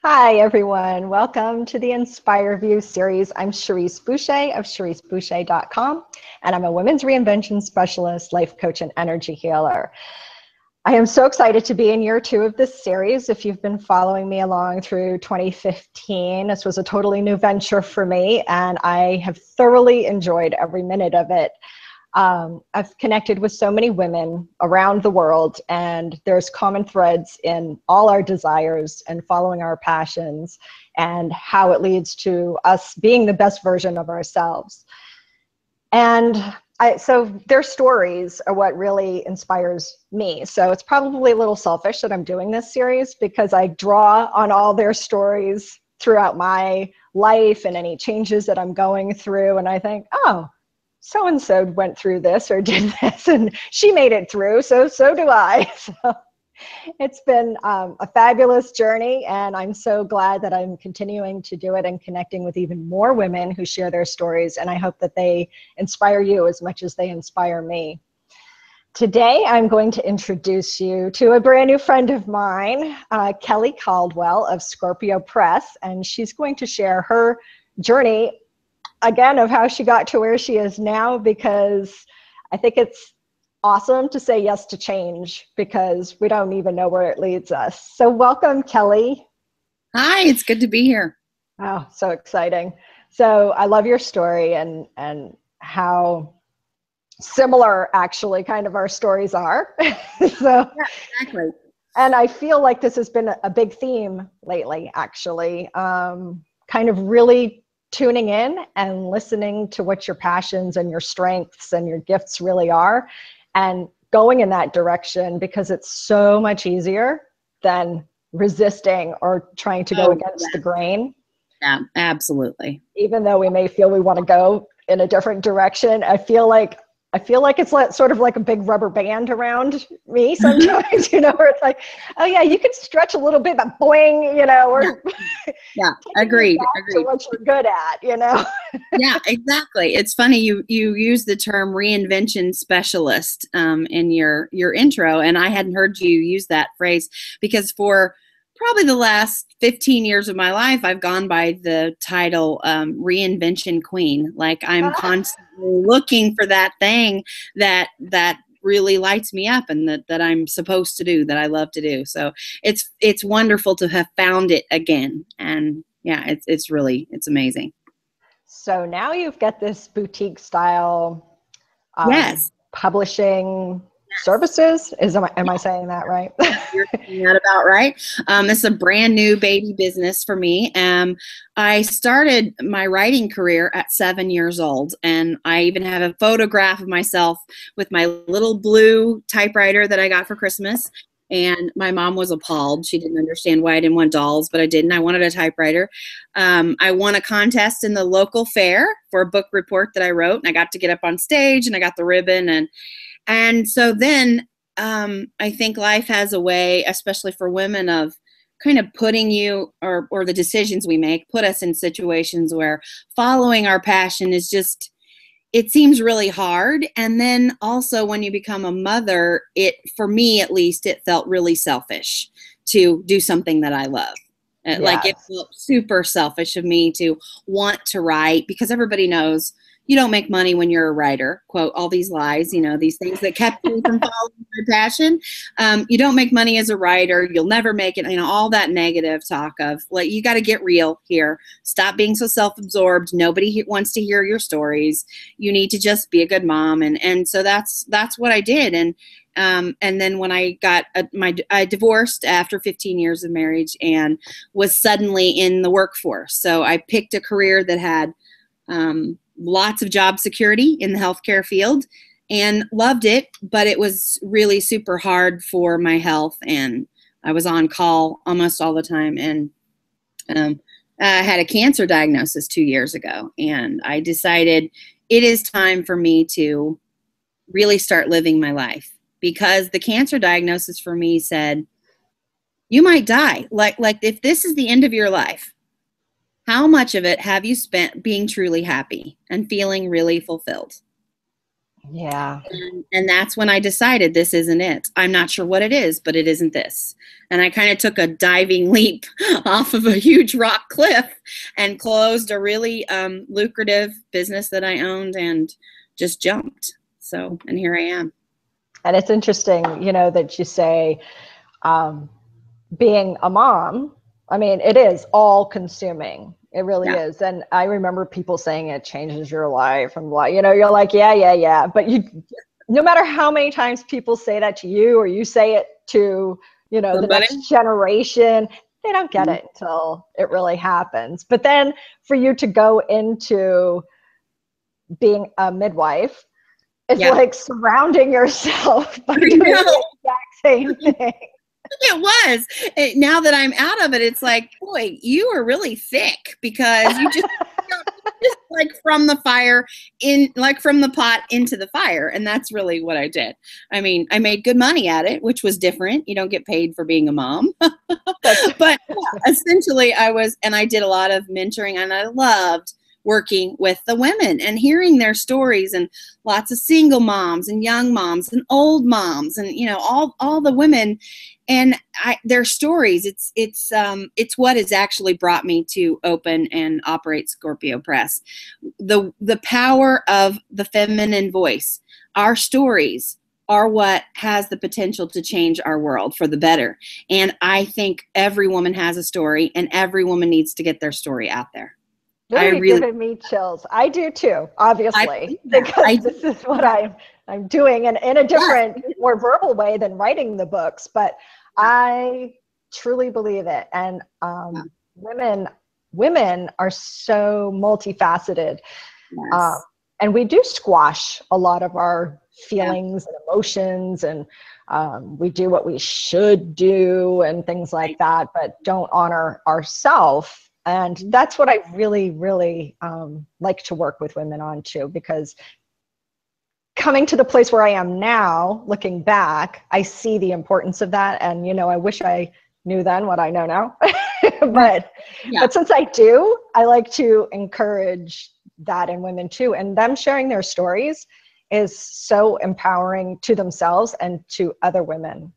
Hi, everyone. Welcome to the Inspire View series. I'm Cherrise Boucher of CherriseBoucher.com, and I'm a women's reinvention specialist, life coach, and energy healer. I am so excited to be in year 2 of this series. If you've been following me along through 2015, this was a totally new venture for me, and I have thoroughly enjoyed every minute of it. I've connected with so many women around the world, and there's common threads in all our desires and following our passions and how it leads to us being the best version of ourselves. And so their stories are what really inspires me. So it's probably a little selfish that I'm doing this series because I draw on all their stories throughout my life and any changes that I'm going through. And I think, oh, so-and-so went through this or did this and she made it through, so do I. So it's been a fabulous journey, and I'm so glad that I'm continuing to do it and connecting with even more women who share their stories, and I hope that they inspire you as much as they inspire me. Today, I'm going to introduce you to a brand new friend of mine, Kelly Caldwell of Scorpio Press, and she's going to share her journey again of how she got to where she is now, because I think it's awesome to say yes to change because we don't even know where it leads us. So welcome, Kelly. Hi, it's good to be here. Oh, so exciting. So I love your story and how similar actually kind of our stories are. So Yeah, exactly. and I feel like this has been a big theme lately, actually, kind of really tuning in and listening to what your passions and your strengths and your gifts really are and going in that direction, because it's so much easier than resisting or trying to go Oh, against the yeah. grain. Yeah, absolutely. Even though we may feel we want to go in a different direction, I feel like it's sort of like a big rubber band around me sometimes, where it's like, oh yeah, you can stretch a little bit, but boing, Yeah, or yeah, taking you agreed, back to agreed. what you're good at. Yeah, exactly. It's funny you use the term reinvention specialist in your intro, and I hadn't heard you use that phrase because for probably the last 15 years of my life, I've gone by the title reinvention queen. Like I'm constantly looking for that thing that really lights me up and that I'm supposed to do, that I love to do. So it's wonderful to have found it again. And yeah, it's amazing. So now you've got this boutique style Yes. publishing Yes. services. Am I saying that right? You're saying that about right. It's a brand new baby business for me. I started my writing career at 7 years old, and I even have a photograph of myself with my little blue typewriter that I got for Christmas. And my mom was appalled. She didn't understand why I didn't want dolls, but I didn't. I wanted a typewriter. I won a contest in the local fair for a book report that I wrote, and I got to get up on stage, and I got the ribbon, and so then I think life has a way, especially for women, of kind of putting you or the decisions we make put us in situations where following our passion is just, it seems really hard. And then also when you become a mother, for me at least, it felt really selfish to do something that I love. Like it Yes. felt super selfish of me to want to write, because everybody knows you don't make money when you're a writer. Quote, all these lies, these things that kept me from following my passion. You don't make money as a writer. You'll never make it. All that negative talk of, like, you got to get real here. Stop being so self-absorbed. Nobody wants to hear your stories. You need to just be a good mom. And so that's what I did. And then when I got I divorced after 15 years of marriage and was suddenly in the workforce. So I picked a career that had lots of job security in the healthcare field and loved it, but it was really super hard for my health, and I was on call almost all the time. And I had a cancer diagnosis 2 years ago, and I decided it is time for me to really start living my life, because the cancer diagnosis for me said, you might die. Like if this is the end of your life, how much of it have you spent being truly happy and feeling really fulfilled? Yeah. And that's when I decided this isn't it. I'm not sure what it is, but it isn't this. And I kind of took a diving leap off of a huge rock cliff and closed a really lucrative business that I owned and just jumped. So, and here I am. And it's interesting, you know, that you say being a mom, I mean, it is all consuming. It really is. And I remember people saying it changes your life and blah, you know, you're like, yeah. But no matter how many times people say that to you, or you say it to, you know, the next generation, they don't get it until it really happens. But then for you to go into being a midwife, it's like surrounding yourself by doing the exact same thing. It was. Now that I'm out of it, it's like, boy, you are really thick, because you just, just like from the fire like from the pot into the fire. And that's really what I did. I mean, I made good money at it, which was different. You don't get paid for being a mom. But essentially I did a lot of mentoring, and I loved working with the women and hearing their stories, and lots of single moms and young moms and old moms, and, you know, all the women and their stories. It's what has actually brought me to open and operate Scorpio Press. The power of the feminine voice. Our stories are what has the potential to change our world for the better. And I think every woman has a story, and every woman needs to get their story out there. You're giving me chills. I do too, obviously, because this is what I'm doing, and in a different, more verbal way than writing the books. But I truly believe it. And women are so multifaceted, and we do squash a lot of our feelings and emotions, and we do what we should do and things like that, but don't honor ourselves. And that's what I really, really like to work with women on too, because coming to the place where I am now, looking back, I see the importance of that. And, you know, I wish I knew then what I know now. but since I do, I like to encourage that in women too. And them sharing their stories is so empowering to themselves and to other women.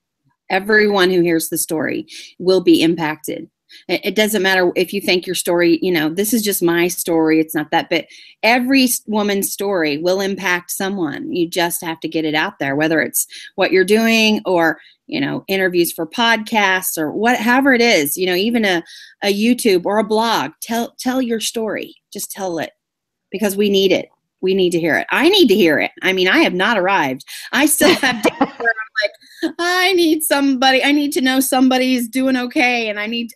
Everyone who hears the story will be impacted. It doesn't matter if you think your story, you know, this is just my story, it's not that, but every woman's story will impact someone. You just have to get it out there, whether it's what you're doing, or, you know, interviews for podcasts, or however it is, you know, even a YouTube or a blog. Tell your story. Just tell it, because we need it. We need to hear it. I need to hear it. I mean, I have not arrived. I still have days where I'm like, I need somebody. I need to know somebody's doing okay, and I need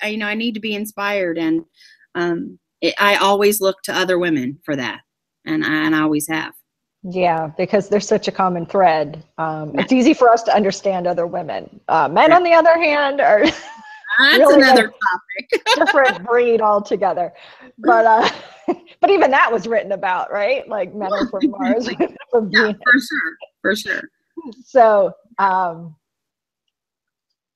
to be inspired. And I always look to other women for that, and I always have. Yeah, because there's such a common thread. It's easy for us to understand other women. Men, on the other hand, are that's really another topic. Different breed altogether. But but even that was written about, right? Like men are from Mars, from Venus. For sure. So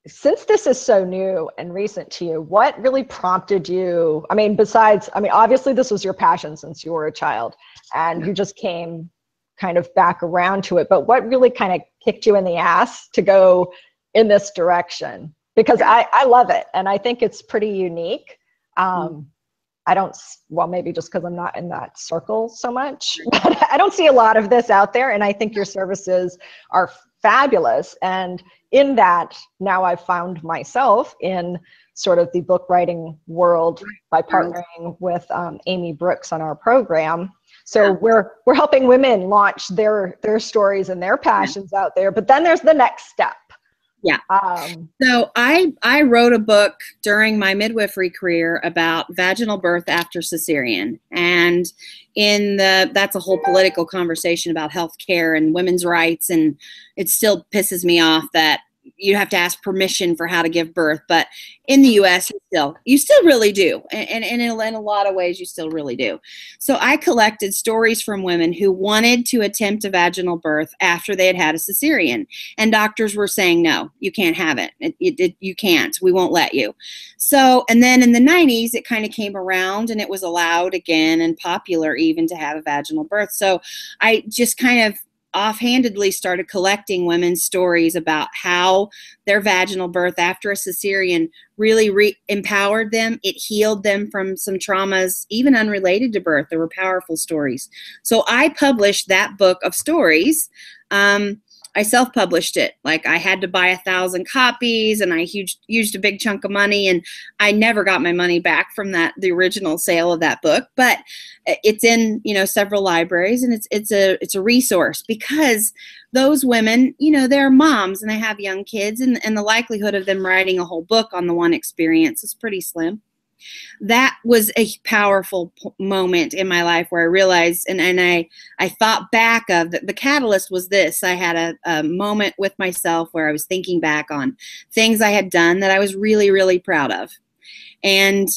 since this is so new and recent to you, what really prompted you? I mean, obviously this was your passion since you were a child, and you just came kind of back around to it. But what really kind of kicked you in the ass to go in this direction? Because I love it, and I think it's pretty unique. Maybe just because I'm not in that circle so much, but I don't see a lot of this out there, and I think your services are fabulous. And in that, now I've found myself in sort of the book writing world by partnering with Amy Brooks on our program. So we're helping women launch their stories and their passions out there, but then there's the next step. Yeah. So I wrote a book during my midwifery career about vaginal birth after cesarean. And that's a whole political conversation about healthcare and women's rights. And it still pisses me off that you have to ask permission for how to give birth. But in the US, you still really do. And in a lot of ways, you still really do. So I collected stories from women who wanted to attempt a vaginal birth after they had had a cesarean. And doctors were saying, no, you can't have it. You can't. We won't let you. So, and then in the 90s, it kind of came around, and it was allowed again and popular even to have a vaginal birth. So I just kind of offhandedly started collecting women's stories about how their vaginal birth after a cesarean really empowered them. It healed them from some traumas, even unrelated to birth. There were powerful stories. So I published that book of stories. I self-published it. Like, I had to buy 1,000 copies, and I used a big chunk of money, and I never got my money back from the original sale of that book. But it's in, several libraries, and it's a resource, because those women, they're moms and they have young kids, and the likelihood of them writing a whole book on the one experience is pretty slim. That was a powerful moment in my life where I realized, and I thought back of the catalyst was this. I had a moment with myself where I was thinking back on things I had done that I was really, really proud of. And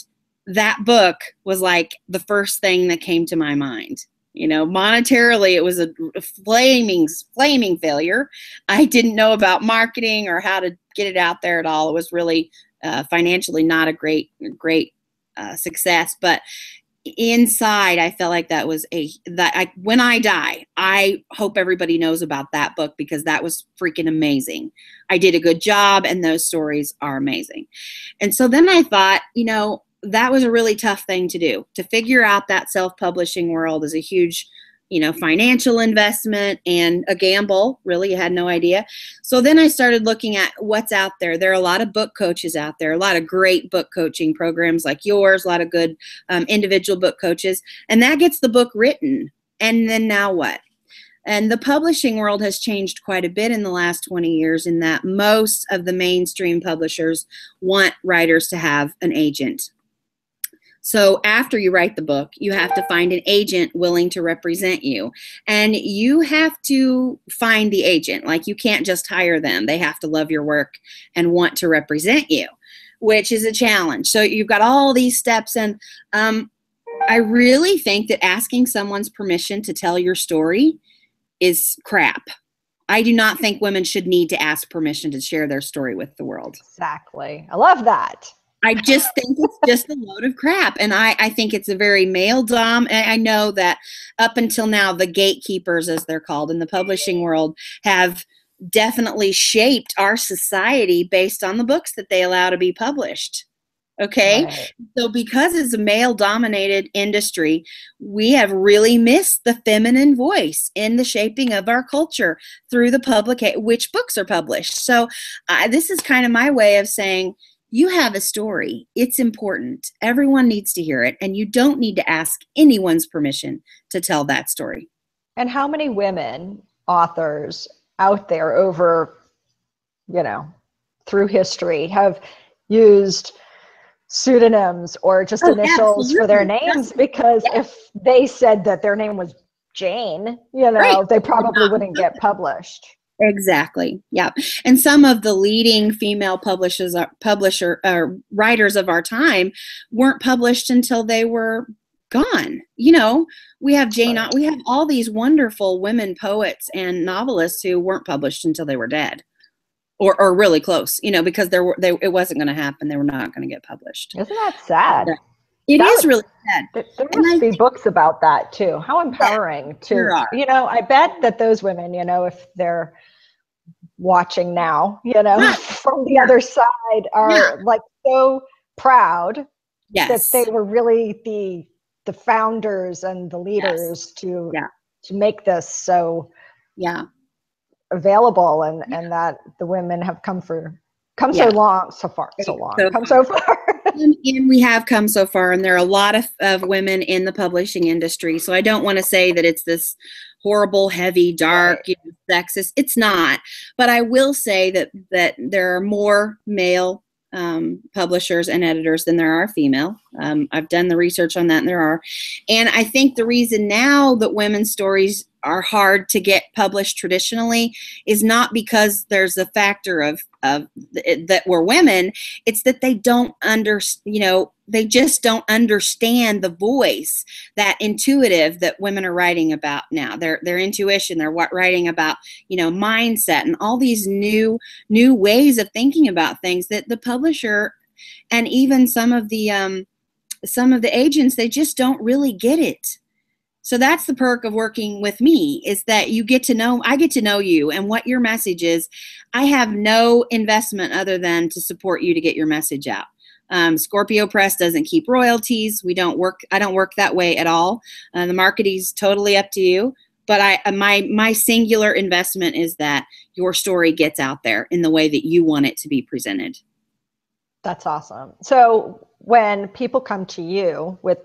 that book was like the first thing that came to my mind. Monetarily, it was a flaming failure. I didn't know about marketing or how to get it out there at all. It was really financially not a great success, but inside I felt like that was when I die, I hope everybody knows about that book, because that was freaking amazing. I did a good job, and those stories are amazing. And so then I thought, that was a really tough thing to do. To figure out that self-publishing world is a huge financial investment and a gamble. Really, you had no idea. So then I started looking at what's out there. There are a lot of book coaches out there, a lot of great book coaching programs like yours, a lot of good individual book coaches, and that gets the book written. And then now what? And the publishing world has changed quite a bit in the last 20 years, in that most of the mainstream publishers want writers to have an agent. So after you write the book, you have to find an agent willing to represent you. And you have to find the agent. Like, you can't just hire them. They have to love your work and want to represent you, which is a challenge. So you've got all these steps. And I really think that asking someone's permission to tell your story is crap. I do not think women should need to ask permission to share their story with the world. Exactly. I love that. I just think it's just a load of crap. And I think it's a very male dom. And I know that up until now, the gatekeepers, as they're called in the publishing world, have definitely shaped our society based on the books that they allow to be published. Okay. Right. So because it's a male dominated industry, we have really missed the feminine voice in the shaping of our culture through the which books are published. So this is kind of my way of saying, you have a story. It's important. Everyone needs to hear it. And you don't need to ask anyone's permission to tell that story. And how many women authors out there over, through history have used pseudonyms or just initials absolutely. For their names? Because if they said that their name was Jane, right. They probably wouldn't get published. Exactly. Yeah. And some of the leading female writers of our time weren't published until they were gone. We have we have all these wonderful women poets and novelists who weren't published until they were dead, or really close, because it wasn't going to happen. They were not going to get published. Isn't that sad? It is really sad. There must be books about that too. How empowering I bet that those women, if they're watching now, from the other side are like so proud that they were really the founders and the leaders to make this so available and that the women have come so far. And we have come so far, and there are a lot of women in the publishing industry. So I don't want to say that it's this horrible, heavy, dark, sexist. It's not. But I will say that there are more male publishers and editors than there are female. I've done the research on that, and there are. And I think the reason now that women's stories are hard to get published traditionally is not because there's a factor of that we're women. It's that they don't they just don't understand the voice, that intuitive that women are writing about now. Their intuition, they're writing about, mindset and all these new ways of thinking about things that the publisher and even some of the agents, they just don't really get it. So that's the perk of working with me, is that I get to know you and what your message is. I have no investment other than to support you to get your message out. Scorpio Press doesn't keep royalties. I don't work that way at all. The marketing's totally up to you. But my singular investment is that your story gets out there in the way that you want it to be presented. That's awesome. So when people come to you with,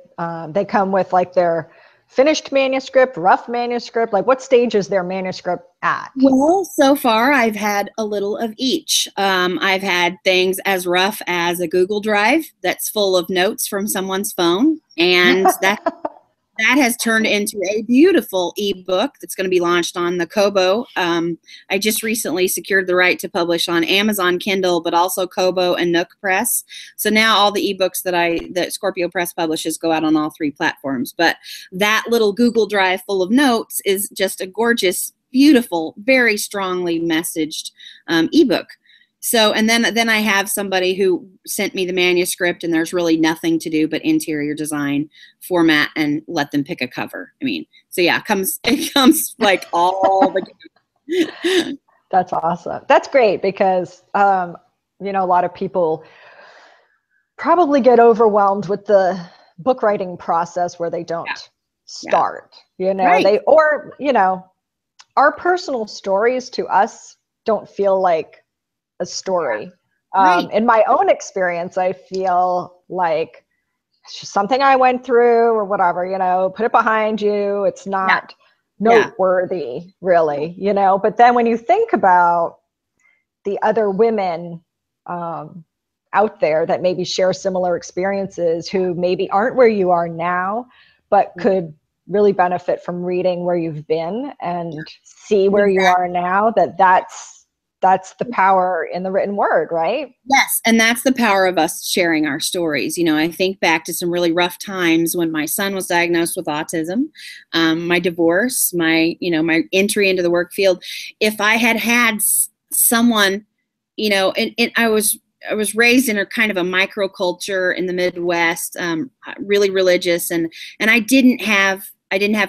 they come with like their finished manuscript, rough manuscript, like what stage is their manuscript at? Well, so far I've had a little of each. I've had things as rough as a Google Drive that's full of notes from someone's phone, and that has turned into a beautiful ebook that's going to be launched on the Kobo. I just recently secured the right to publish on Amazon Kindle, but also Kobo and Nook Press. So now all the ebooks that Scorpio Press publishes go out on all 3 platforms. But that little Google Drive full of notes is just a gorgeous, beautiful, very strongly messaged ebook. So, and then I have somebody who sent me the manuscript, and there's really nothing to do but interior design, format, and let them pick a cover. I mean, so yeah, it comes like all the. That's awesome. That's great because, a lot of people probably get overwhelmed with the book writing process where they don't start, Right. Our personal stories to us don't feel like a story. Right. In my own experience, I feel like it's just something I went through or whatever, put it behind you. It's not noteworthy, really, but then when you think about the other women out there that maybe share similar experiences, who maybe aren't where you are now, but could really benefit from reading where you've been and see where you are now, that's the power in the written word, right? Yes. And that's the power of us sharing our stories. I think back to some really rough times when my son was diagnosed with autism, my divorce, my entry into the work field. If I had someone, and I was raised in a kind of a microculture in the Midwest, really religious, and I didn't have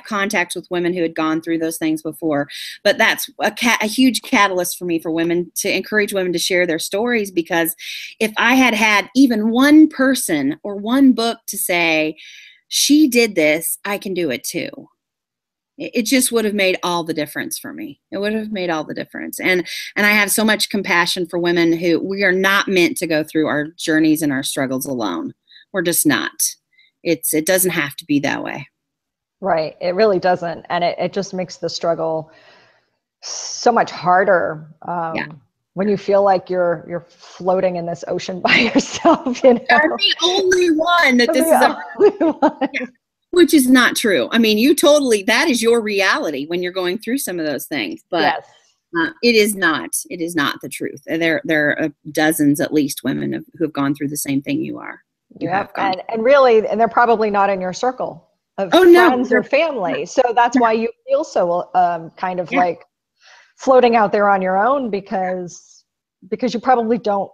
contact with women who had gone through those things before. But that's a huge catalyst for me, for women, to encourage women to share their stories, because if I had even one person or one book to say, she did this, I can do it too, it just would have made all the difference for me. It would have made all the difference. And I have so much compassion for women who, we are not meant to go through our journeys and our struggles alone. We're just not. It doesn't have to be that way. Right. It really doesn't. And it just makes the struggle so much harder when you feel like you're floating in this ocean by yourself. You're the only one that this is which is not true. I mean, that is your reality when you're going through some of those things. But it is not the truth. There are dozens, at least, women who have gone through the same thing you are. And really, and they're probably not in your circle of friends or family. So that's why you feel so kind of like floating out there on your own, because you probably don't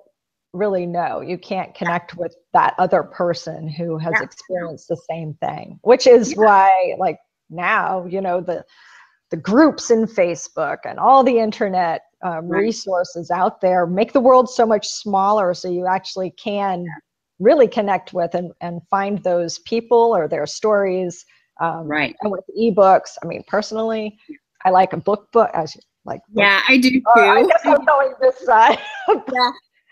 really know. You can't connect with that other person who has experienced the same thing, which is why, like, now, the groups in Facebook and all the internet resources out there make the world so much smaller, so you actually can really connect with and find those people or their stories. And with ebooks, I mean, personally, I like a book. Yeah, I do too. I guess I'm going this side.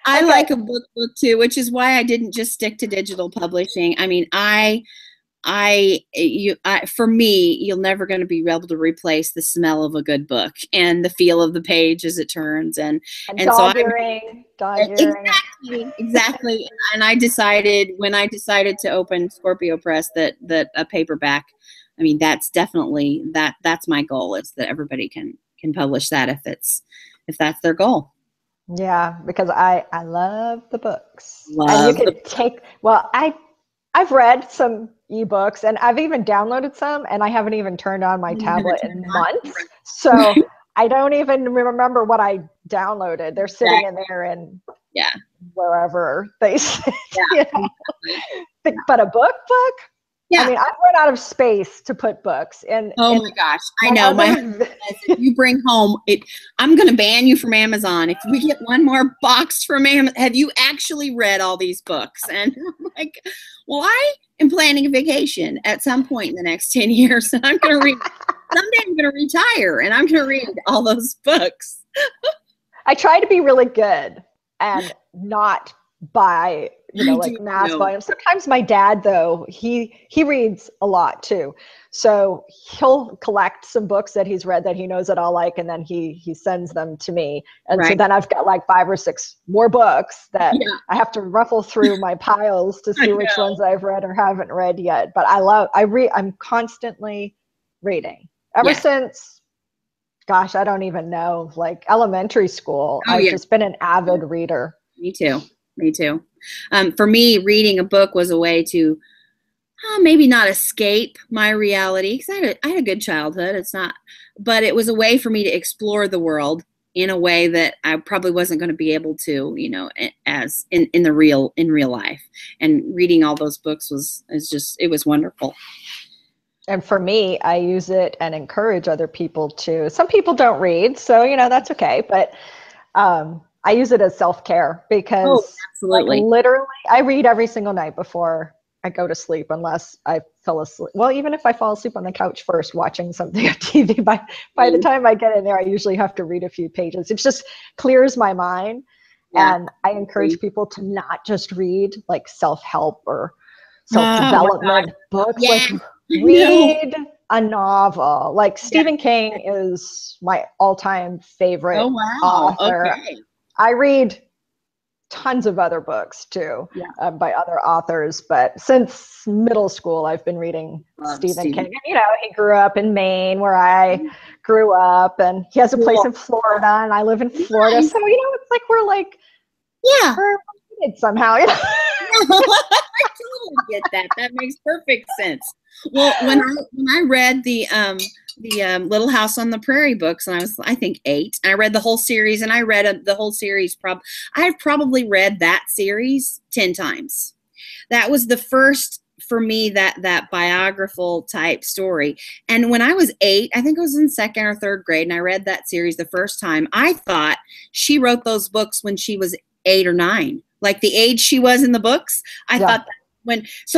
I like a book too, which is why I didn't just stick to digital publishing. I mean, for me, you're never going to be able to replace the smell of a good book and the feel of the page as it turns, and dog earring. Exactly. And I decided, when I decided to open Scorpio Press, that a paperback, I mean, that's definitely that's my goal, is that everybody can publish that if that's their goal. Yeah, because I love the books. And you could I've read some ebooks, and I've even downloaded some, and I haven't even turned on my tablet in months. So I don't even remember what I downloaded. They're sitting in there and wherever they sit. But a book, I Yeah. mean, I've run out of space to put books in. Oh my gosh. I my know. My other- husband says if you bring home it, I'm going to ban you from Amazon. If we get one more box from Amazon, have you actually read all these books? And I'm like, well, I am planning a vacation at some point in the next 10 years. And I'm going to read, someday I'm going to retire and I'm going to read all those books. I try to be really good and not buy, like mass volume. Sometimes my dad, though, he reads a lot too. So he'll collect some books that he's read that he knows that I'll like, and then he sends them to me. And so then I've got like 5 or 6 more books that I have to ruffle through my piles to see which ones I've read or haven't read yet. But I'm constantly reading ever since, gosh, I don't even know, like elementary school. I've just been an avid reader. Me too. For me, reading a book was a way to maybe not escape my reality, because I had a good childhood. But it was a way for me to explore the world in a way that I probably wasn't going to be able to, as in real life. And reading all those books it was wonderful. And for me, I use it and encourage other people to. Some people don't read, so that's okay. But I use it as self-care because absolutely. Like, literally I read every single night before I go to sleep, unless I fell asleep. Well, even if I fall asleep on the couch first watching something on TV, by the time I get in there, I usually have to read a few pages. It just clears my mind. And I encourage people to not just read like self-help or self-development books. Like read a novel. Like Stephen King is my all-time favorite author. Okay. I read tons of other books too, by other authors, but since middle school I've been reading Stephen King. And, he grew up in Maine, where I grew up, and he has a place in Florida, and I live in Florida. So it's like we're related somehow. I totally get that. That makes perfect sense. Well, when I read the Little House on the Prairie books, and I was, I think, 8, and I read the whole series, and I read the whole series. I've probably read that series 10 times. That was the first for me, that biographical type story. And when I was 8, I think I was in 2nd or 3rd grade, and I read that series the first time, I thought she wrote those books when she was 8 or 9, like the age she was in the books. I thought that.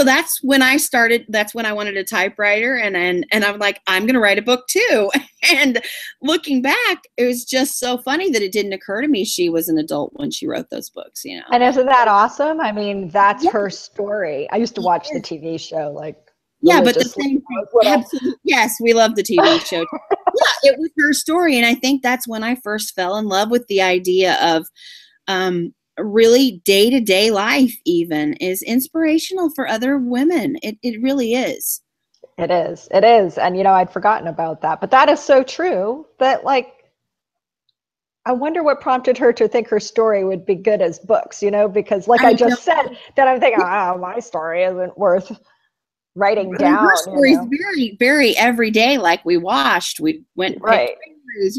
That's when I started. That's when I wanted a typewriter, and I'm like, I'm going to write a book too. And looking back, it was just so funny that it didn't occur to me she was an adult when she wrote those books. And isn't that awesam? I mean, that's her story. I used to watch the TV show, but the same thing. Absolutely. Yes, we love the TV show. It was her story, and I think that's when I first fell in love with the idea of. Really day-to-day life even is inspirational for other women. It really is. It is. And I'd forgotten about that, but that is so true that I wonder what prompted her to think her story would be good as books, because I just said that I'm thinking, my story isn't worth writing down. Her story is very, very everyday. Like we washed, we went right.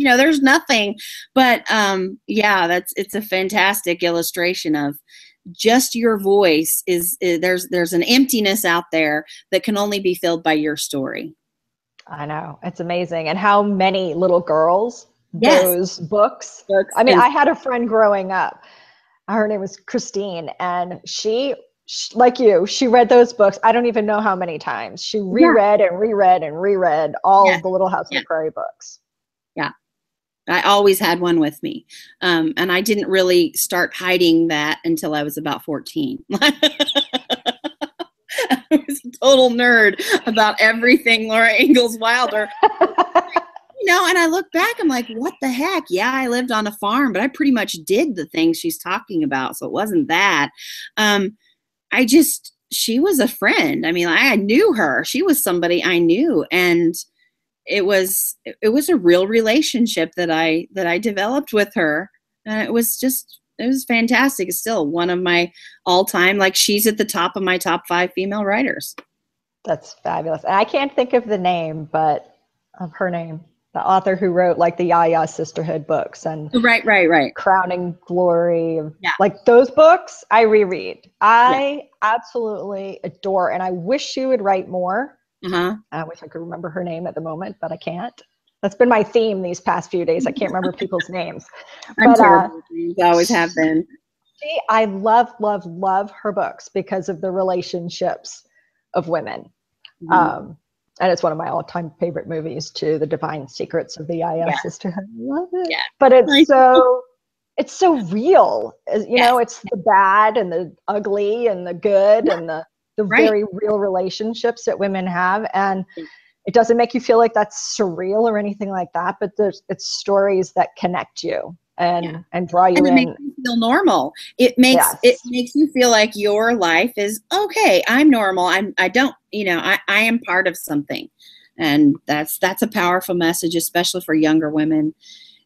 There's nothing, but it's a fantastic illustration of just your voice there's an emptiness out there that can only be filled by your story. I know, it's amazing. And how many little girls those books. I mean, I had a friend growing up, her name was Christine, and she like you, she read those books I don't even know how many times. She reread and reread all of the Little House on the Prairie books. I always had one with me. And I didn't really start hiding that until I was about 14. I was a total nerd about everything Laura Ingalls Wilder. And I look back, I'm like, what the heck? Yeah, I lived on a farm, but I pretty much did the things she's talking about. So it wasn't that. She was a friend. I mean, I knew her. She was somebody I knew. And it was a real relationship that I developed with her. And it was fantastic. It's still one of my all-time, she's at the top of my top 5 female writers. That's fabulous. And I can't think of the name, but of her name. the author who wrote like the Yaya Sisterhood books and Right. Crowning Glory. Yeah. Like those books, I reread. Yeah. I absolutely adore, and I wish she would write more. I wish I could remember her name at the moment, but I can't. That's been my theme these past few days. I can't remember people's names. I'm terrible with names. I always have been. I love her books because of the relationships of women. And it's one of my all-time favorite movies too, The Divine Secrets of the Yaya Sisterhood. I love it. Yeah. But it's so real. You know, it's the bad and the ugly and the good and the very real relationships that women have. And it doesn't make you feel like that's surreal or anything like that, but it's stories that connect you and draw you in. It makes you feel normal. It makes you feel like your life is okay. I'm normal. I don't, you know, I am part of something. And that's a powerful message, especially for younger women.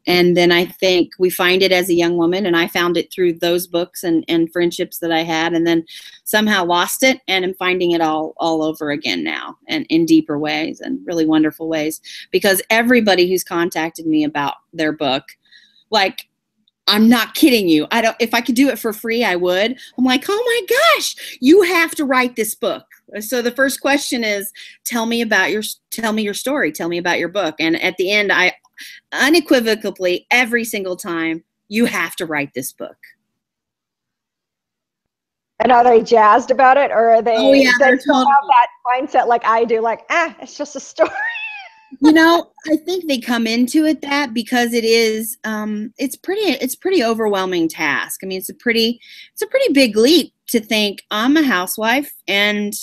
And then I think we find it as a young woman, and I found it through those books and friendships that I had, and then somehow lost it, and I'm finding it all over again now, and in deeper ways and really wonderful ways, because everybody who's contacted me about their book, like, I'm not kidding you. If I could do it for free, I would. I'm like, oh my gosh, you have to write this book. So the first question is, tell me your story. Tell me about your book. And at the end, I unequivocally, every single time, you have to write this book. And are they jazzed about it, or are they? Oh yeah, they still have that mindset like I do, like it's just a story. You know, I think they come into it because it is, it's pretty overwhelming task. I mean, it's a pretty big leap to think I'm a housewife and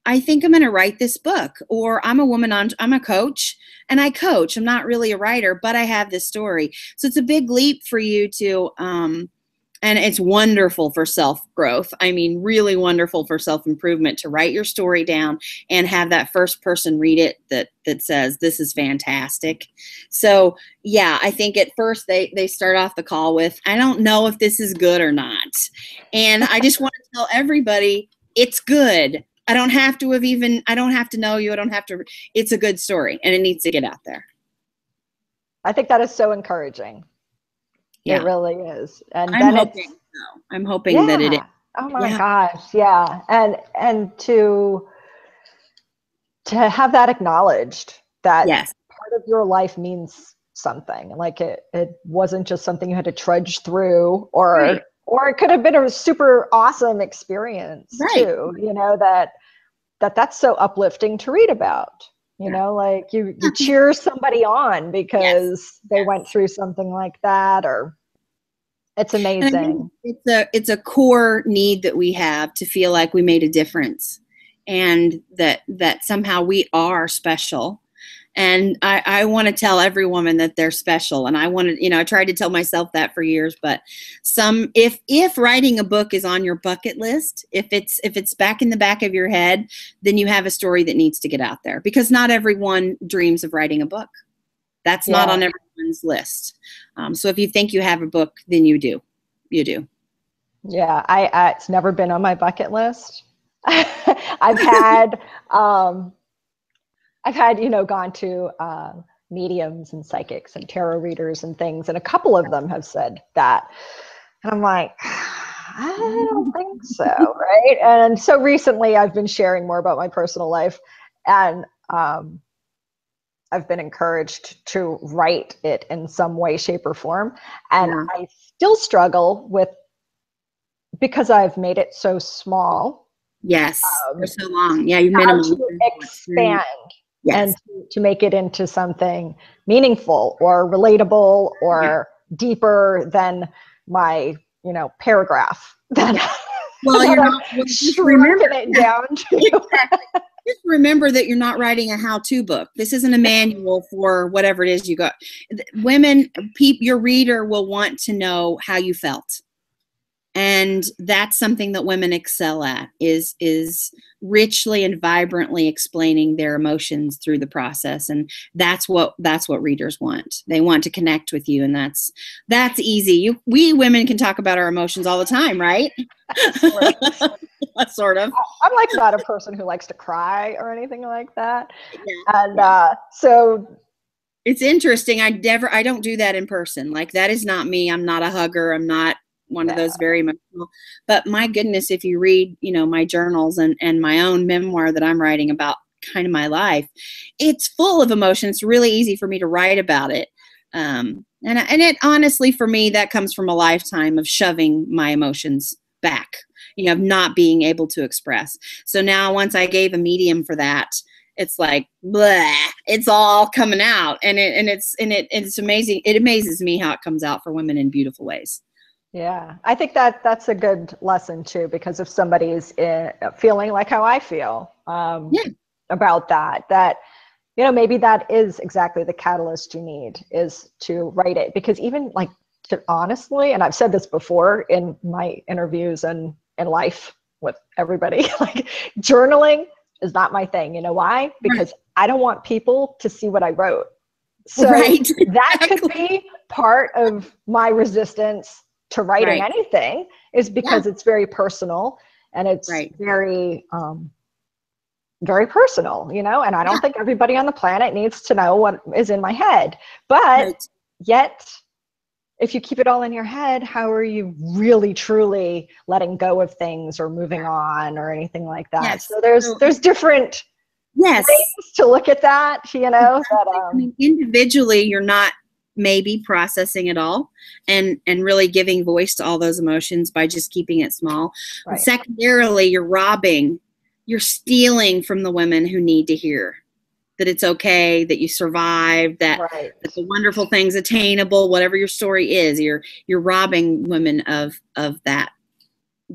I think I'm going to write this book, or I'm a coach and I coach. I'm not really a writer, but I have this story. So it's a big leap for you to, and it's wonderful for self-growth. I mean, really wonderful for self-improvement to write your story down and have that first person read it that says, this is fantastic. So yeah, I think at first they start off the call with, I don't know if this is good or not. And I just want to tell everybody it's good. I don't have to know you. It's a good story and it needs to get out there. I think that is so encouraging. Yeah. It really is. And I'm hoping that it is. Oh my gosh. Yeah. And to have that acknowledged that part of your life means something. Like it wasn't just something you had to trudge through, or it could have been a super awesome experience too, you know, that's so uplifting to read about. You know, like you cheer somebody on because they went through something like that, or it's amazing. It's a core need that we have to feel like we made a difference, and that somehow we are special. And I want to tell every woman that they're special. And I tried to tell myself that for years, but if writing a book is on your bucket list, if it's back in the back of your head, then you have a story that needs to get out there, because not everyone dreams of writing a book. That's not on everyone's list. So if you think you have a book, then you do. You do. Yeah. It's never been on my bucket list. I've had, gone to mediums and psychics and tarot readers and things, and a couple of them have said that. And I'm like, I don't think so, right? And so recently I've been sharing more about my personal life, and I've been encouraged to write it in some way, shape, or form. And I still struggle with, because I've made it so small. Yes, for so long. Yeah, you minimally expand. And to make it into something meaningful or relatable or deeper than my, paragraph. Just remember it down to. Just remember that you're not writing a how-to book. This isn't a manual for whatever it is you got. Women, your reader will want to know how you felt. And that's something that women excel at, is richly and vibrantly explaining their emotions through the process. And that's what readers want. They want to connect with you, and that's easy. We women can talk about our emotions all the time, right? Sort of. I'm like not a person who likes to cry or anything like that. And so It's interesting. I don't do that in person. Like, that is not me. I'm not a hugger. I'm not one of those very emotional. But my goodness, if you read, my journals and my own memoir that I'm writing about kind of my life, it's full of emotion. It's really easy for me to write about it. And it honestly, for me, that comes from a lifetime of shoving my emotions back, of not being able to express. So now, once I gave a medium for that, it's like, blah, it's all coming out. And it's amazing. It amazes me how it comes out for women in beautiful ways. Yeah, I think that's a good lesson too, because if somebody's feeling like how I feel about that, maybe that is exactly the catalyst you need, is to write it. Because even like, honestly, and I've said this before in my interviews and in life with everybody, like, journaling is not my thing. You know why? Because I don't want people to see what I wrote. So that could be part of my resistance to writing anything, is because it's very personal, and it's very, very personal, and I don't think everybody on the planet needs to know what is in my head. But yet, if you keep it all in your head, how are you really truly letting go of things or moving on or anything like that? Yes. So there's different ways to look at that, I mean, individually, you're not maybe processing it all and really giving voice to all those emotions by just keeping it small. But secondarily, you're stealing from the women who need to hear that it's okay, that you survived, that the wonderful thing's attainable, whatever your story is. You're robbing women of that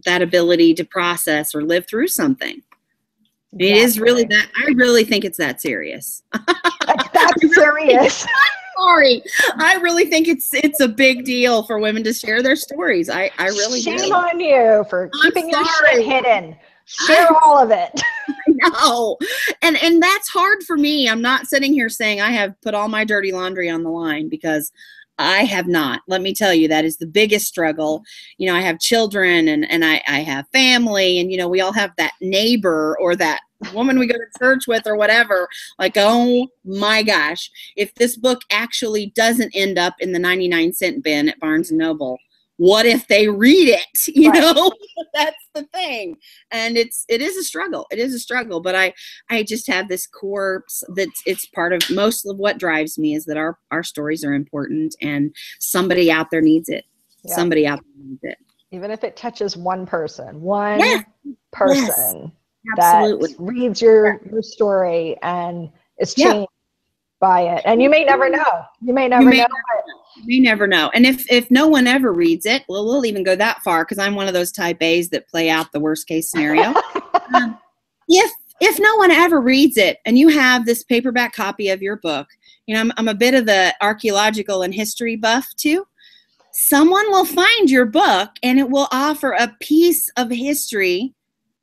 ability to process or live through something. Exactly. It is really that. I really think it's that serious. That's serious. Sorry, I really think it's a big deal for women to share their stories. I really do. Shame on you for keeping your shit hidden. Share all of it. I know. And that's hard for me. I'm not sitting here saying I have put all my dirty laundry on the line, because I have not. Let me tell you, that is the biggest struggle. I have children and I have family, and, we all have that neighbor or that woman we go to church with or whatever. Like, oh my gosh, if this book actually doesn't end up in the 99-cent bin at Barnes & Noble, what if they read it? That's the thing. And it is a struggle. It is a struggle. But I just have this core it's part of most of what drives me, is that our stories are important, and somebody out there needs it. Yeah. Somebody out there needs it. Even if it touches one person that reads your story and is changed by it. And you may never know. You may never know. You never know. And if no one ever reads it, well, we'll even go that far, because I'm one of those type A's that play out the worst case scenario. If no one ever reads it, and you have this paperback copy of your book, I'm a bit of the archaeological and history buff too. Someone will find your book, and it will offer a piece of history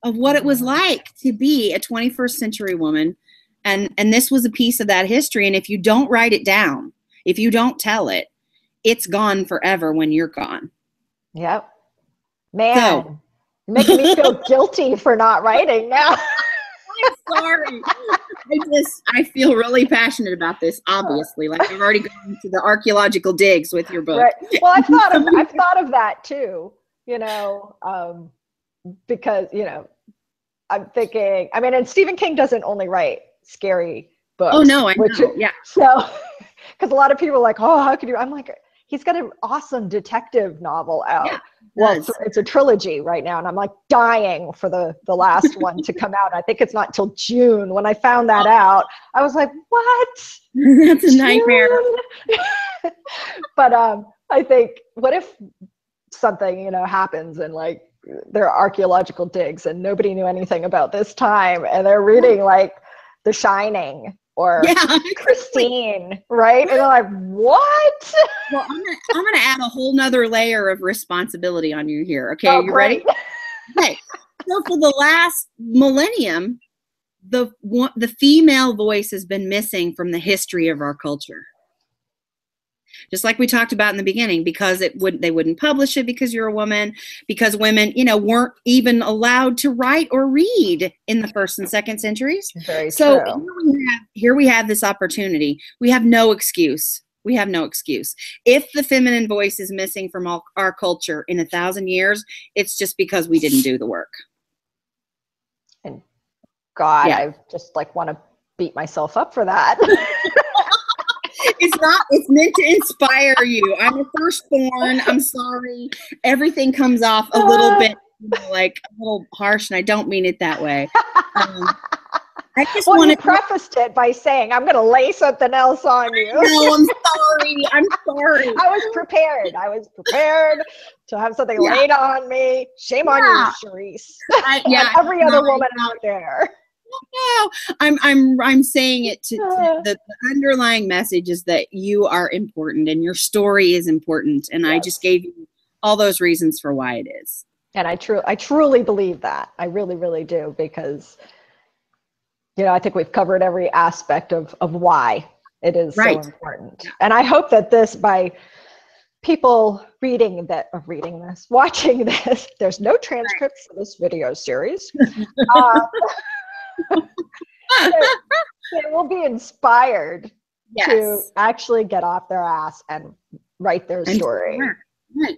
of what it was like to be a 21st century woman. And this was a piece of that history. And if you don't write it down, if you don't tell it, it's gone forever when you're gone. Yep. Man, you're making me feel guilty for not writing now. I'm sorry. I feel really passionate about this, obviously. Like, I've already gone to the archaeological digs with your book. Right. Well, I've thought of that too, because, I'm thinking, and Stephen King doesn't only write scary books. Oh, no, I know. Yeah. So, because a lot of people are like, oh, how could you? I'm like, he's got an awesome detective novel out. Yeah, well, it's a trilogy right now, and I'm like dying for the last one to come out. I think it's not till June. When I found that out, I was like, what? That's a nightmare. But I think, what if something, happens, and like, there are archaeological digs and nobody knew anything about this time, and they're reading like The Shining or Christine, right? And they're like, what? Well, I'm gonna add a whole nother layer of responsibility on you here. Okay, are you ready? Okay. So for the last millennium, the female voice has been missing from the history of our culture. Just like we talked about in the beginning, because they wouldn't publish it because you're a woman, because women, weren't even allowed to write or read in the 1st and 2nd centuries. Very So true. here we have this opportunity. We have no excuse. We have no excuse. If the feminine voice is missing from our culture in 1,000 years, it's just because we didn't do the work. And God, Yeah. I just want to beat myself up for that. It's meant to inspire you. I'm a firstborn. I'm sorry. Everything comes off a little bit like a little harsh, and I don't mean it that way. I just well, want you prefaced it by saying, I'm going to lay something else on you. No, I'm sorry. I'm sorry. I was prepared to have something laid on me. Shame on you, Cherrise. And every other woman out there. No, I'm saying it to the underlying message is that you are important and your story is important. And I just gave you all those reasons for why it is. And I truly believe that. I really, really do, because I think we've covered every aspect of why it is so important. And I hope that by people watching this, there's no transcripts for this video series. They will be inspired to actually get off their ass and write their story.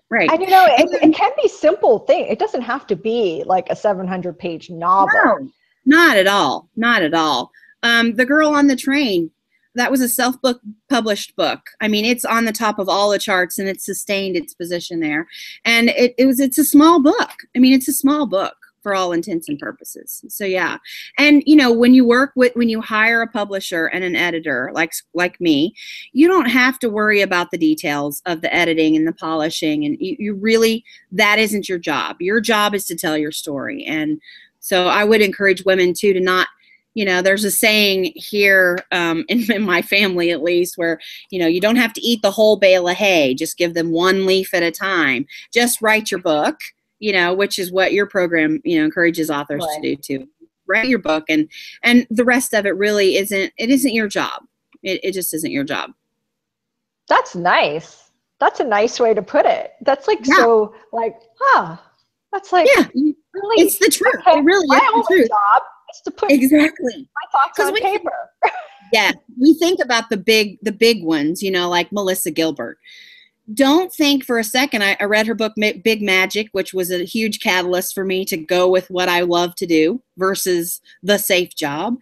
Right. And it can be simple thing. It doesn't have to be like a 700-page novel. No, not at all. Not at all. The Girl on the Train, that was a self-published book. I mean, it's on the top of all the charts, and it's sustained its position there. And it's a small book. I mean, it's a small book for all intents and purposes. So yeah. And when you hire a publisher and an editor like me, you don't have to worry about the details of the editing and the polishing, and you really, that isn't your job. Your job is to tell your story. And so I would encourage women too to not, there's a saying here in my family at least, where you don't have to eat the whole bale of hay, just give them one leaf at a time. Just write your book, which is what your program, encourages authors to do too. Write your book, and the rest of it really isn't your job. It just isn't your job. That's nice. That's a nice way to put it. That's so that's really, it's the truth. Okay, it really my is the truth. Job is to put my thoughts on paper. We think about the big ones, like Melissa Gilbert. Don't think for a second. I read her book, Big Magic, which was a huge catalyst for me to go with what I love to do versus the safe job.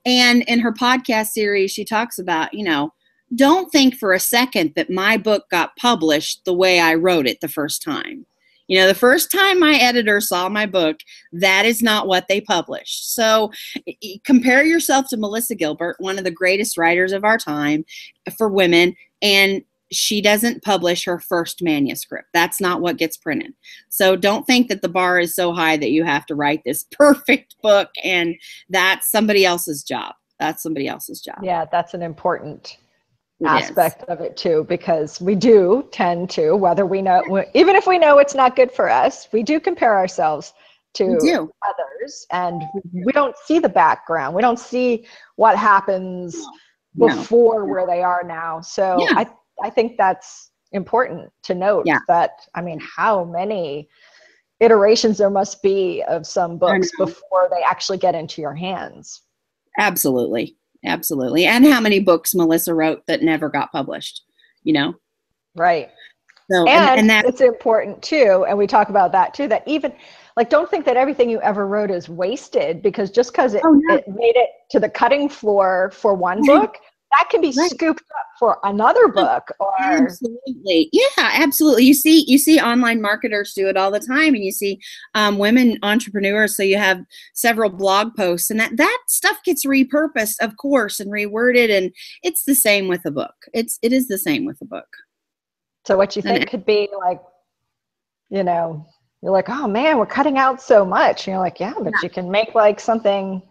And in her podcast series, she talks about, don't think for a second that my book got published the way I wrote it the first time. The first time my editor saw my book, that is not what they published. So compare yourself to Melissa Gilbert, one of the greatest writers of our time for women, and she doesn't publish her first manuscript. That's not what gets printed. So don't think that the bar is so high that you have to write this perfect book, and that's somebody else's job. That's somebody else's job. Yeah, that's an important aspect of it too, because we do tend to, whether we know, even if we know it's not good for us, we do compare ourselves to others, and we don't see the background. We don't see what happens before where they are now. So I think that's important to note that, how many iterations there must be of some books before they actually get into your hands. Absolutely. Absolutely. And how many books Melissa wrote that never got published, Right. So, and that it's important too. And we talk about that too, that even don't think that everything you ever wrote is wasted, because just because it made it to the cutting floor for one book, that can be scooped up for another book. Absolutely. Yeah, absolutely. You see online marketers do it all the time, and you see women entrepreneurs. So you have several blog posts, and that stuff gets repurposed, of course, and reworded. And it's the same with a book. It is the same with a book. So what you think could be you're like, oh man, we're cutting out so much. And you're like, but you can make something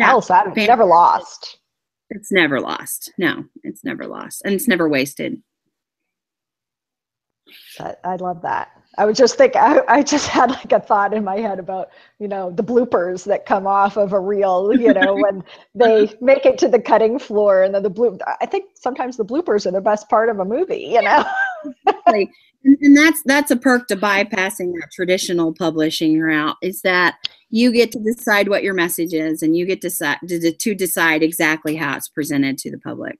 else out of it. It's never lost. It's never lost. No, it's never lost. And it's never wasted. I love that. I would just think, I just had like a thought in my head about, the bloopers that come off of a reel, when they make it to the cutting floor, and then I think sometimes the bloopers are the best part of a movie, Exactly. And that's a perk to bypassing that traditional publishing route, is that you get to decide what your message is, and you get to decide exactly how it's presented to the public.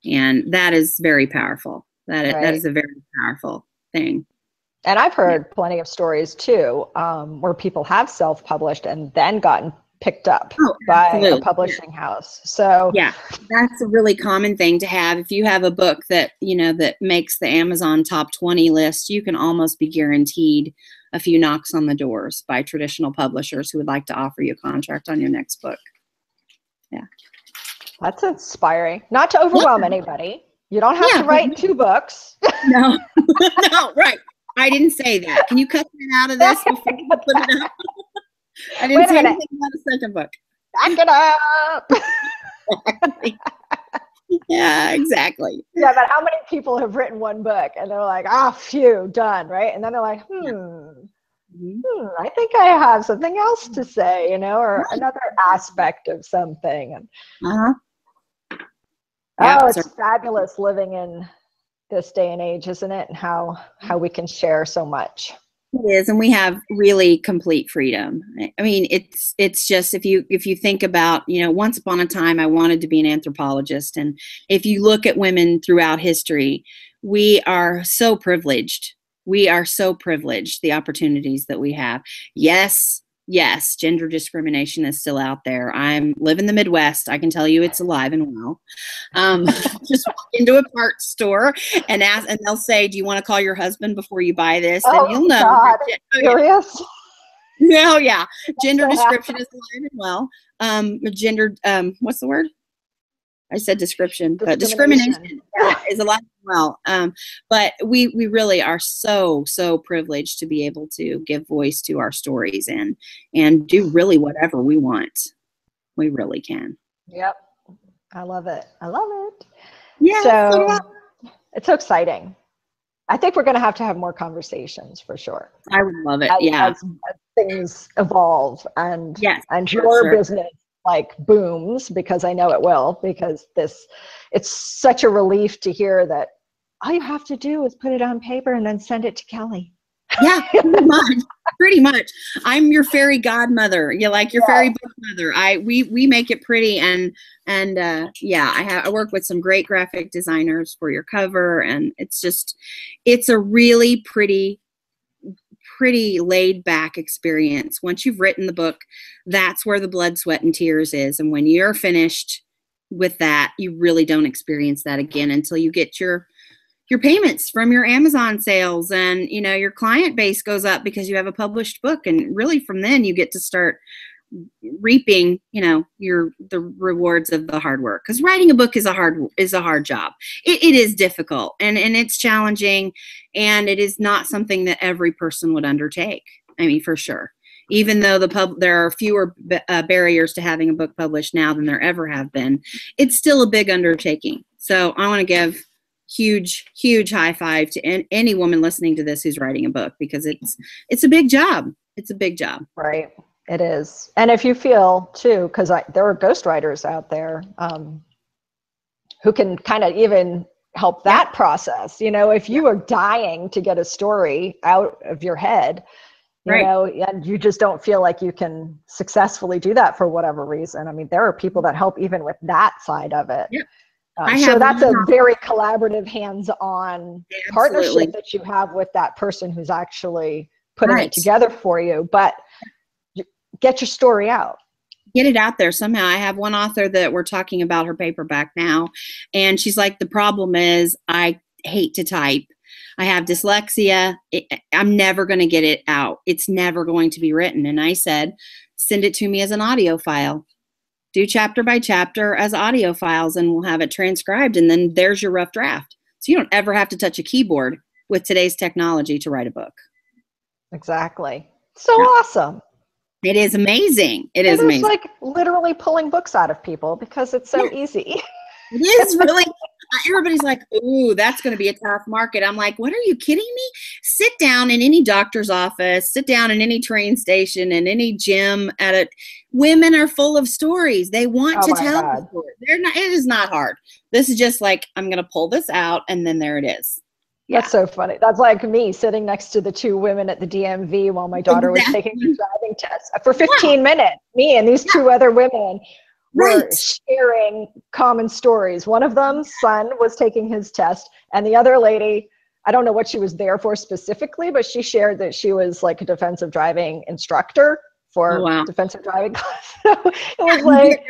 And that is very powerful. That is a very powerful thing. And I've heard plenty of stories too, where people have self-published and then gotten picked up by a publishing house. So yeah, that's a really common thing to have. If you have a book that, that makes the Amazon top 20 list, you can almost be guaranteed a few knocks on the doors by traditional publishers who would like to offer you a contract on your next book. Yeah. That's inspiring. Not to overwhelm anybody. You don't have to write 2 books. No, no, right. I didn't say that. Can you cut that out of this before you put it up? I didn't say anything about a second book. Back it up. Yeah, exactly. Yeah, but how many people have written 1 book and they're like, phew, done, right? And then they're like, I think I have something else to say, or another aspect of something. It's fabulous living in this day and age, isn't it? And how we can share so much. It is, and we have really complete freedom. I mean, it's just, if you think about, once upon a time I wanted to be an anthropologist, and if you look at women throughout history, we are so privileged. We are so privileged, the opportunities that we have. Yes, gender discrimination is still out there. I live in the Midwest. I can tell you it's alive and well. Just walk into a parts store and they'll say, "Do you want to call your husband before you buy this?" And you'll know. God. Serious? No, yeah. Gender description is alive and well. What's the word? I said description, but discrimination is alive and well. But we really are so privileged to be able to give voice to our stories and do really whatever we want. We really can. Yep. I love it. Yeah. So it's so exciting. I think we're going to have more conversations for sure. I would love it. As things evolve and your business booms, because I know it will, because it's such a relief to hear that all you have to do is put it on paper and then send it to Kelly. Yeah, pretty much. I'm your fairy godmother. You like your fairy book mother. We make it pretty, and I work with some great graphic designers for your cover, and it's a really pretty laid back experience. Once you've written the book, that's where the blood, sweat, and tears is. And when you're finished with that, you really don't experience that again until you get your payments from your Amazon sales, and your client base goes up because you have a published book. And really from then you get to start reaping, the rewards of the hard work. Because writing a book is a hard job. It is difficult and it's challenging, and it is not something that every person would undertake. I mean, for sure. Even though there are fewer barriers to having a book published now than there ever have been, it's still a big undertaking. So I want to give huge high five to any woman listening to this who's writing a book, because it's a big job. It's a big job. Right. It is. And if you feel too, because there are ghostwriters out there who can kind of even help that process. If you are dying to get a story out of your head, and you just don't feel like you can successfully do that for whatever reason. I mean, there are people that help even with that side of it. Yeah. So that's a very collaborative, hands-on partnership that you have with that person who's actually putting it together for you. But get your story out. Get it out there somehow. I have one author that we're talking about her paperback now, and she's like, the problem is I hate to type. I have dyslexia. I'm never going to get it out. It's never going to be written. And I said, send it to me as an audio file. Do chapter by chapter as audio files, and we'll have it transcribed. And then there's your rough draft. So you don't ever have to touch a keyboard with today's technology to write a book. Exactly. So awesome. It is amazing. It is amazing. It's like literally pulling books out of people because it's so easy. It is really. everybody's like, ooh, that's going to be a tough market. I'm like, what, are you kidding me? Sit down in any doctor's office, sit down in any train station, in any gym women are full of stories. They want to tell the story. It is not hard. This is just like, I'm going to pull this out, and then there it is. Yeah. That's so funny. That's like me sitting next to the two women at the DMV while my daughter was taking the driving test for 15 minutes. Me and these two other women were sharing common stories. One of them's son was taking his test, and the other lady, I don't know what she was there for specifically, but she shared that she was like a defensive driving instructor for defensive driving class. So it was like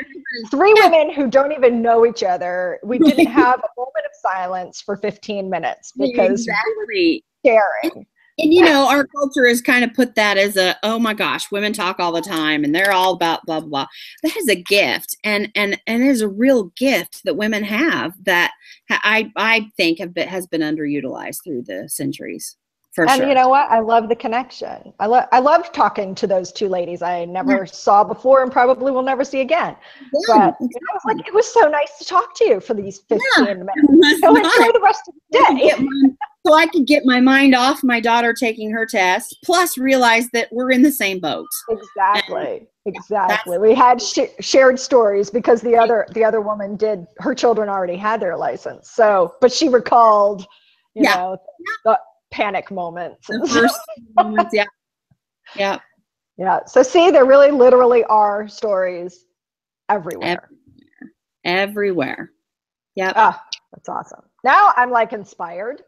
three women who don't even know each other. We didn't have a moment of silence for 15 minutes because we were sharing. And, you know, our culture has kind of put that as oh my gosh, women talk all the time and they're all about blah, blah, blah. That is a gift. And it is a real gift that women have that I think has been underutilized through the centuries. And you know what? I love the connection. I love talking to those two ladies I never saw before and probably will never see again. But you know, it's like, it was so nice to talk to you for these 15 minutes. So enjoy the rest of the day. So I could get my mind off my daughter taking her test, plus realize that we're in the same boat. Exactly. We had shared stories because the other woman her children already had their license. So, but she recalled, you know, the panic moments. The first moments, yeah. So see, there really literally are stories everywhere. Everywhere. Yeah. Ah, that's awesome. Now I'm like inspired.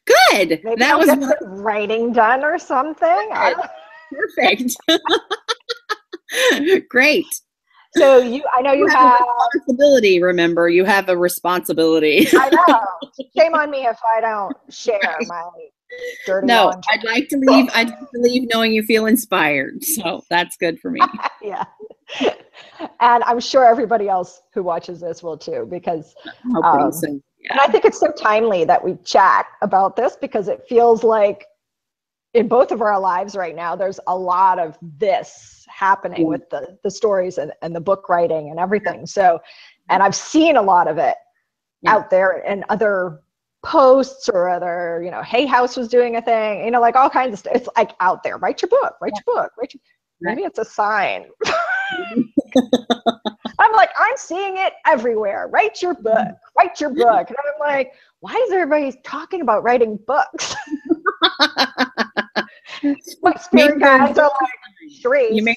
Good. Maybe that I'll was get some writing done or something. Perfect. Great. So I know you have a responsibility. Remember, you have a responsibility. I know. Shame on me if I don't share my dirty laundry. I'd like to leave. I'd like to leave knowing you feel inspired. So that's good for me. Yeah. And I'm sure everybody else who watches this will too, because and I think it's so timely that we chat about this, because it feels like in both of our lives right now, there's a lot of this happening with the stories and the book writing and everything. So, and I've seen a lot of it out there in other posts or other, you know, Hay House was doing a thing, you know, like all kinds of stuff. It's like out there, write your book. Maybe it's a sign. I'm like, I'm seeing it everywhere. Write your book. And I'm like, why is everybody talking about writing books? My spirit guides are like, Cherrise.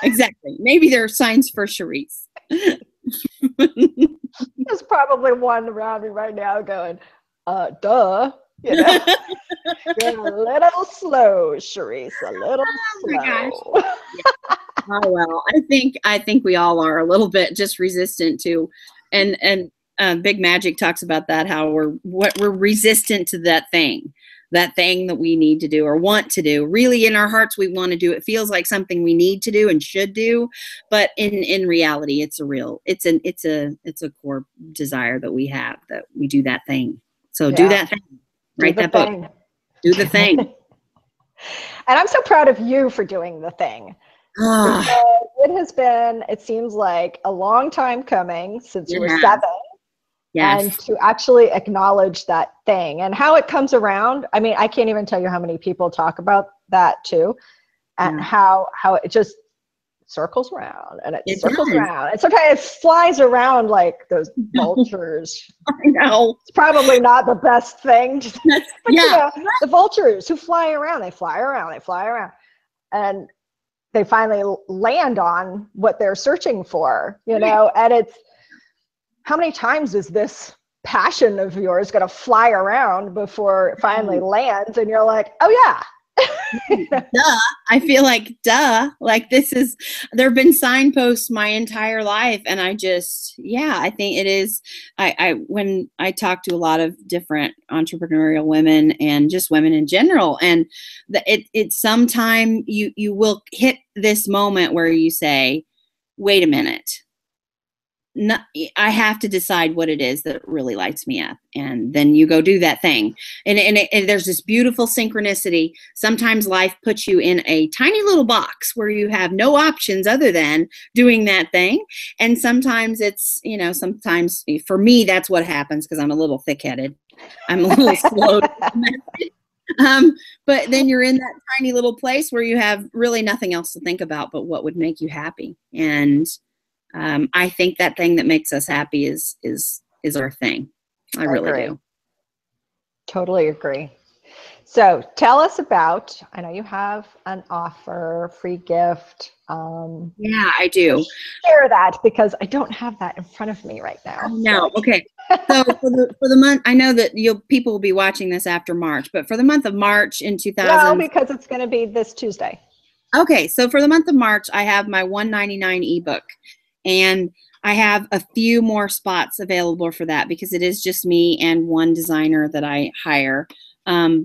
Exactly. Maybe there are signs for Cherrise. There's probably one around me right now going, duh. You know, you're a little slow, Cherrise. A little slow. My gosh. Oh well, I think we all are a little bit just resistant to, and Big Magic talks about that, how we're resistant to that thing that we need to do or want to do. Really, in our hearts, we want to do. It feels like something we need to do and should do, but in reality, it's a core desire that we have, that we do that thing. So do that thing. Write that book. Do the thing. And I'm so proud of you for doing the thing. Because it has been, it seems like, a long time coming since you were 7. Yes. And to actually acknowledge that thing and how it comes around. I mean, I can't even tell you how many people talk about that too, and how it just circles around and it circles around. And sometimes it flies around like those vultures. I know. It's probably not the best thing. But you know, the vultures who fly around, they fly around. And they finally land on what they're searching for, you know, and it's, how many times is this passion of yours going to fly around before it finally lands? And you're like, oh yeah. Duh. I feel like, like there have been signposts my entire life. And I think it is, when I talk to a lot of different entrepreneurial women and just women in general, and it's sometime you will hit this moment where you say, wait a minute, I have to decide what it is that really lights me up, and then you go do that thing. And there's this beautiful synchronicity. Sometimes life puts you in a tiny little box where you have no options other than doing that thing. And sometimes it's, sometimes for me, that's what happens because I'm a little thick-headed. I'm a little slow. But then you're in that tiny little place where you have really nothing else to think about but what would make you happy. And I think that thing that makes us happy is our thing. I really do. Totally agree. So tell us about, I know you have an offer, free gift. Yeah, I do. Share that because I don't have that in front of me right now. No. Okay. So for the month, I know that people will be watching this after March, but for the month of March in 2000. No, because it's going to be this Tuesday. Okay. So for the month of March, I have my $1.99 ebook. And I have a few more spots available for that because it is just me and one designer that I hire.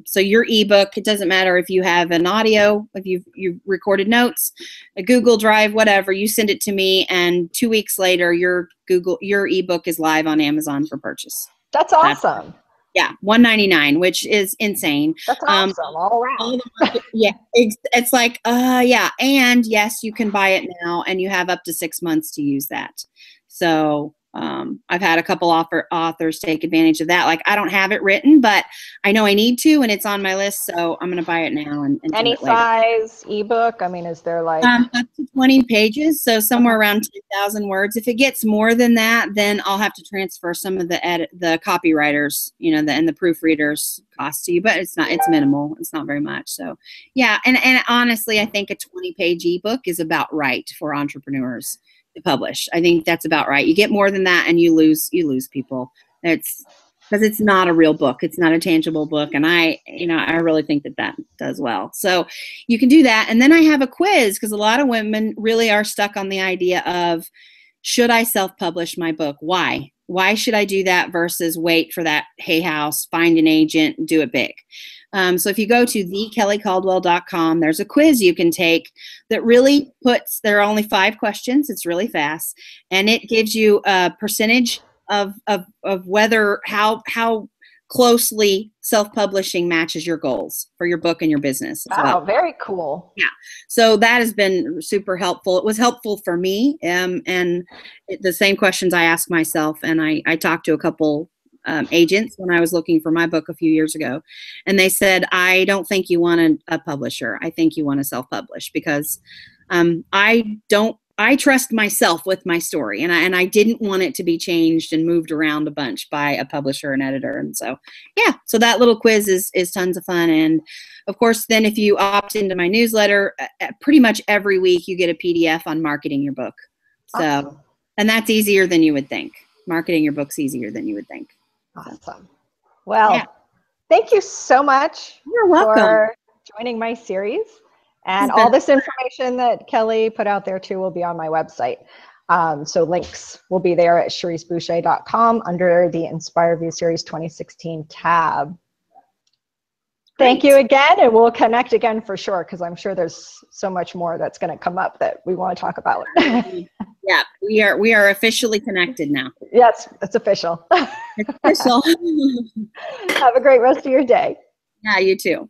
So your ebook, it doesn't matter if you have an audio, if you've recorded notes, a Google Drive, whatever, you send it to me, and 2 weeks later, your ebook is live on Amazon for purchase. That's awesome. Yeah, $1.99, which is insane. That's awesome, all around. Yeah, it's like, yeah, and yes, you can buy it now, and you have up to 6 months to use that. So I've had a couple authors take advantage of that. Like, I don't have it written, but I know I need to, and it's on my list, so I'm going to buy it now. And any size ebook? I mean, is there like up to 20 pages, so somewhere around 10,000 words. If it gets more than that, then I'll have to transfer some of the copywriters, and the proofreaders cost to you, but it's minimal. It's not very much. So yeah, and honestly, I think a 20-page ebook is about right for entrepreneurs to publish. I think that's about right. You get more than that and you lose people. It's because it's not a real book. It's not a tangible book. And I really think that does well. So you can do that. And then I have a quiz because a lot of women really are stuck on the idea of, should I self-publish my book? Why? Why should I do that versus wait for that hay house, find an agent, do it big? So if you go to thekellycaldwell.com, there's a quiz you can take that really there are only 5 questions. It's really fast. And it gives you a percentage of whether, how closely self-publishing matches your goals for your book and your business. Wow, very cool. Yeah. So that has been super helpful. It was helpful for me. And the same questions I ask myself. And I talked to a couple agents when I was looking for my book a few years ago. And they said, I don't think you want a publisher. I think you want to self-publish because I trust myself with my story, and I didn't want it to be changed and moved around a bunch by a publisher and editor. And so, yeah, so that little quiz is tons of fun. And of course, then if you opt into my newsletter, pretty much every week you get a PDF on marketing your book. So, awesome. And that's easier than you would think. Marketing your book's easier than you would think. Awesome. Well, yeah. Thank you so much for joining my series. And all this information that Kelly put out there too will be on my website. So links will be there at CherriseBoucher.com under the Inspire View Series 2016 tab. Thank you again, and we'll connect again for sure, because I'm sure there's so much more that's going to come up that we want to talk about. Yeah, we are officially connected now. Yes, it's official. It's official. Have a great rest of your day. Yeah, you too.